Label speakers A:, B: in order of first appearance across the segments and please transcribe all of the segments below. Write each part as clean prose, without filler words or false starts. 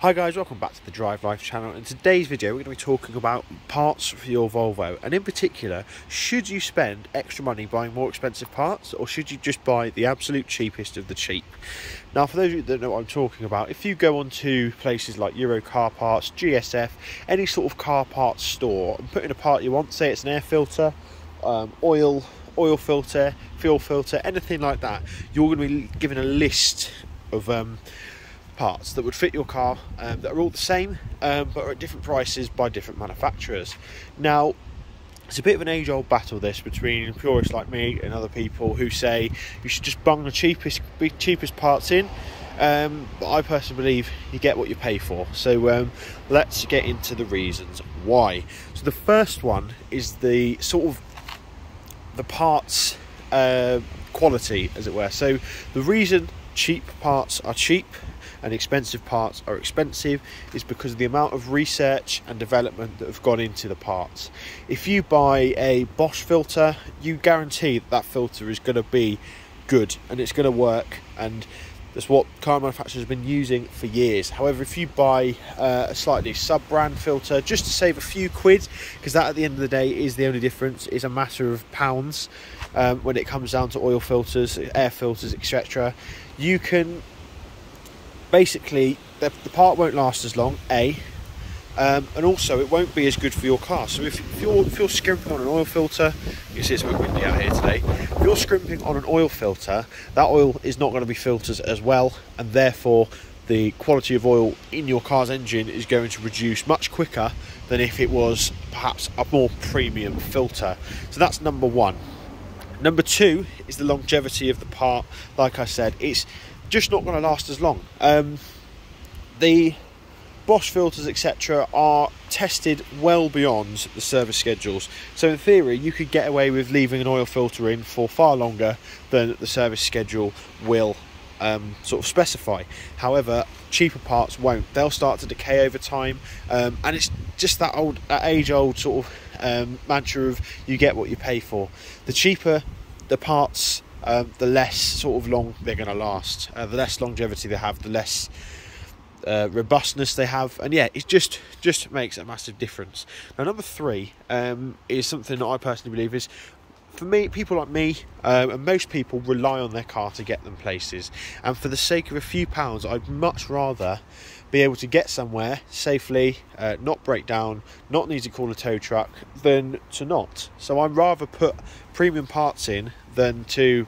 A: Hi guys, welcome back to the Drive Life channel. In today's video we're going to be talking about parts for your Volvo, and in particular, should you spend extra money buying more expensive parts or should you just buy the absolute cheapest of the cheap? Now, for those of you that know what I'm talking about, if you go onto places like Euro Car Parts, GSF, any sort of car parts store and put in a part you want, say it's an air filter, oil filter, fuel filter, anything like that, you're going to be given a list of parts that would fit your car that are all the same but are at different prices by different manufacturers. Now, it's a bit of an age-old battle this between purists like me and other people who say you should just bung the cheapest parts in, but I personally believe you get what you pay for. So let's get into the reasons why. So the first one is the sort of the parts quality, as it were. So the reason cheap parts are cheap and expensive parts are expensive is because of the amount of research and development that have gone into the parts. If you buy a Bosch filter, you guarantee that filter is going to be good and it's going to work, and that's what car manufacturers have been using for years. However, if you buy a slightly sub-brand filter just to save a few quid, because that at the end of the day is the only difference, is a matter of pounds when it comes down to oil filters, air filters, etc., you can basically, the part won't last as long, and also it won't be as good for your car. So if you're scrimping on an oil filter, you can see it's a bit windy out here today, if you're scrimping on an oil filter, that oil is not going to be filtered as well, and therefore the quality of oil in your car's engine is going to reduce much quicker than if it was perhaps a more premium filter. So that's number one. Number two is the longevity of the part. Like I said, it's just not going to last as long. The Bosch filters, etc., are tested well beyond the service schedules. So in theory, you could get away with leaving an oil filter in for far longer than the service schedule will sort of specify. However, cheaper parts won't. They'll start to decay over time, and it's just that age-old sort of mantra of you get what you pay for. The cheaper the parts, the less sort of long they're going to last. The less longevity they have, the less robustness they have, and yeah, it just makes a massive difference. Now, number three is something that I personally believe is, for me, people like me and most people rely on their car to get them places, and for the sake of a few pounds, I'd much rather be able to get somewhere safely, not break down, not need to call a tow truck, than to not. So I'd rather put premium parts in than to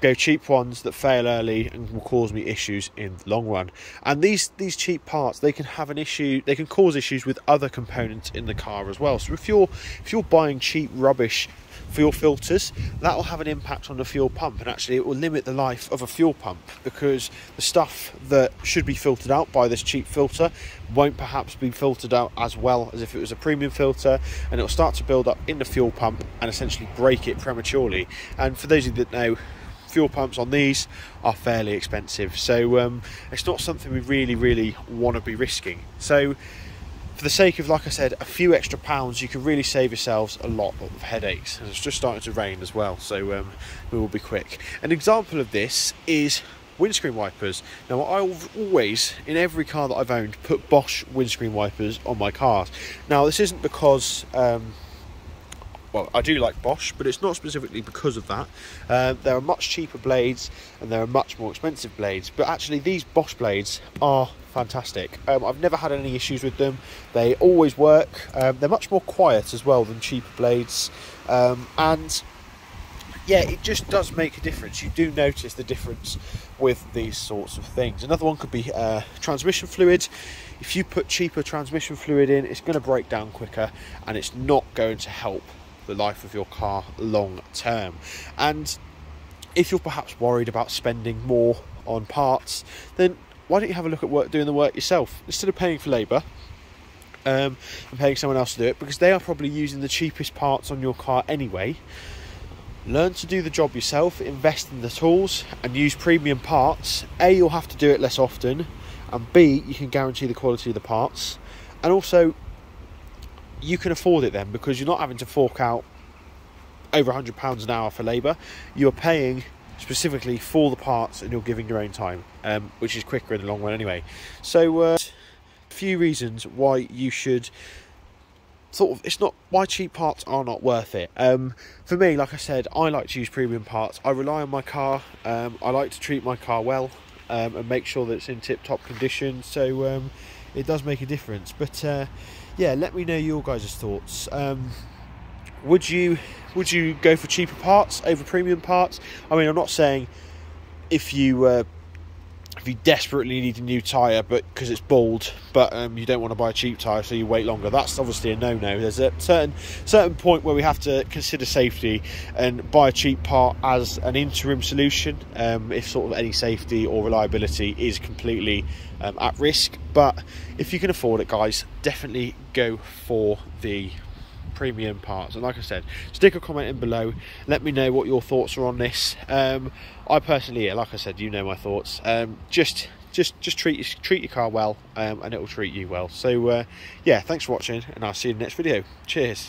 A: go cheap ones that fail early and will cause me issues in the long run. And these cheap parts, they can have an issue, they can cause issues with other components in the car as well. So if you're buying cheap rubbish fuel filters, that will have an impact on the fuel pump, and actually it will limit the life of a fuel pump, because the stuff that should be filtered out by this cheap filter won't perhaps be filtered out as well as if it was a premium filter, and it will start to build up in the fuel pump and essentially break it prematurely. And for those of you that know, fuel pumps on these are fairly expensive, so it's not something we really want to be risking. So for the sake of, like I said, a few extra pounds, you can really save yourselves a lot of headaches. And it's just starting to rain as well, so we will be quick. An example of this is windscreen wipers. Now, I've always, in every car that I've owned, put Bosch windscreen wipers on my cars. Now, this isn't because well, I do like Bosch, but it's not specifically because of that. There are much cheaper blades and there are much more expensive blades, but actually these Bosch blades are fantastic. I've never had any issues with them. They always work. They're much more quiet as well than cheaper blades, and yeah, it just does make a difference. You do notice the difference with these sorts of things. Another one could be transmission fluid. If you put cheaper transmission fluid in, it's going to break down quicker and it's not going to help the life of your car long term. And if you're perhaps worried about spending more on parts, then why don't you have a look at doing the work yourself instead of paying for labour and paying someone else to do it, because they are probably using the cheapest parts on your car anyway. Learn to do the job yourself, invest in the tools and use premium parts. A, you'll have to do it less often, and B, you can guarantee the quality of the parts, and also you can afford it then, because you're not having to fork out over £100 an hour for labour. You're paying specifically for the parts, and you're giving your own time, which is quicker in the long run anyway. So a few reasons why you should it's not why cheap parts are not worth it. For me, like I said, I like to use premium parts. I rely on my car. I like to treat my car well, and make sure that it's in tip-top condition, so it does make a difference. But yeah, let me know your guys' thoughts. Would you go for cheaper parts over premium parts? I mean, I'm not saying if you desperately need a new tyre but because it's bald, but you don't want to buy a cheap tyre, so you wait longer. That's obviously a no-no. There's a certain point where we have to consider safety and buy a cheap part as an interim solution, if sort of any safety or reliability is completely at risk. But if you can afford it, guys, definitely go for the premium parts. And like I said, stick a comment in below, let me know what your thoughts are on this. I personally, yeah, like I said, you know my thoughts. Just treat your car well, and it will treat you well. So yeah, thanks for watching, and I'll see you in the next video. Cheers.